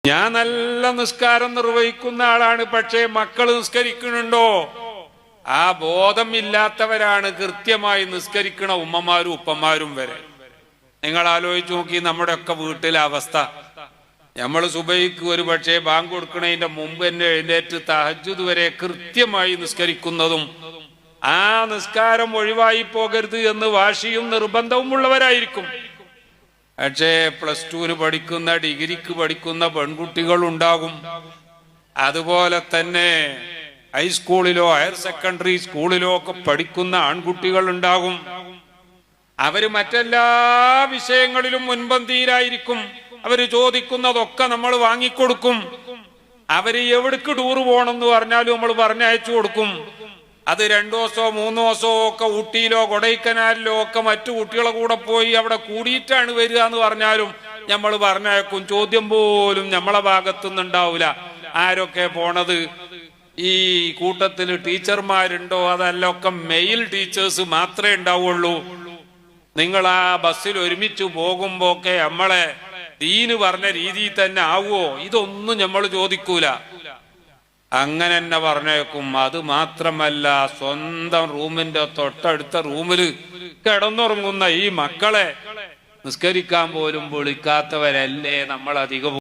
ഞാൻ നല്ല നിസ്കാരം നിർവഹിക്കുന്ന ആളാണ്, പക്ഷേ മക്കൾ നിസ്കരിക്കുന്നുണ്ടോ? ആ ബോധമില്ലാത്തവരാണ് കൃത്യമായി നിസ്കരിക്കണ ഉമ്മമാരും ഉപ്പമാരും വരെ. നിങ്ങൾ ആലോചിച്ച് നോക്കി നമ്മുടെ ഒക്കെ വീട്ടിലെ അവസ്ഥ. നമ്മൾ സുബൈക്ക് ഒരു പക്ഷേ ബാങ്ക് കൊടുക്കണതിന്റെ മുമ്പ് തന്നെ എഴുന്നേറ്റ് തഹജ്ജുദ് വരെ കൃത്യമായി നിസ്കരിക്കുന്നതും ആ നിസ്കാരം ഒഴിവായി പോകരുത് എന്ന് വാശിയും നിർബന്ധവും ഉള്ളവരായിരിക്കും. പക്ഷേ +2 പഠിക്കുന്ന, ഡിഗ്രിക്ക് പഠിക്കുന്ന പെൺകുട്ടികൾ ഉണ്ടാകും. അതുപോലെ തന്നെ ഹൈസ്കൂളിലോ ഹയർ സെക്കൻഡറി സ്കൂളിലോ ഒക്കെ പഠിക്കുന്ന ആൺകുട്ടികൾ ഉണ്ടാകും. അവര് മറ്റെല്ലാ വിഷയങ്ങളിലും മുൻപന്തിയിലായിരിക്കും. അവര് ചോദിക്കുന്നതൊക്കെ നമ്മൾ വാങ്ങിക്കൊടുക്കും. അവര് എവിടേക്ക് ടൂറ് പോകണമെന്ന് പറഞ്ഞാലും നമ്മൾ പറഞ്ഞയച്ചു കൊടുക്കും. അത് 2 ദിവസമോ 3 ദിവസമോ ഒക്കെ ഊട്ടിയിലോ കൊടൈക്കനാലിലോ ഒക്കെ മറ്റു കുട്ടികളെ കൂടെ പോയി അവിടെ കൂടിയിട്ടാണ് വരിക എന്ന് പറഞ്ഞാലും നമ്മൾ പറഞ്ഞയക്കും. ചോദ്യം പോലും നമ്മളെ ഭാഗത്തുനിന്നുണ്ടാവില്ല. ആരൊക്കെ പോണത്? ഈ കൂട്ടത്തിൽ ടീച്ചർമാരുണ്ടോ? അതല്ല ഒക്കെ മെയിൽ ടീച്ചേഴ്സ് മാത്രമേ ഉണ്ടാവുള്ളൂ. നിങ്ങൾ ആ ബസ്സിൽ ഒരുമിച്ച് പോകുമ്പോ ഒക്കെ നമ്മളെ ദീന് പറഞ്ഞ രീതിയിൽ തന്നെ ആവുമോ? ഇതൊന്നും നമ്മൾ ചോദിക്കൂല. അങ്ങനെ തന്നെ പറഞ്ഞേക്കും. അത് മാത്രമല്ല, സ്വന്തം റൂമിന്റെ തൊട്ടടുത്ത റൂമിൽ കിടന്നുറങ്ങുന്ന ഈ മക്കളെ നിസ്കരിക്കാൻ പോലും വിളിക്കാത്തവരല്ലേ നമ്മൾ അധികം.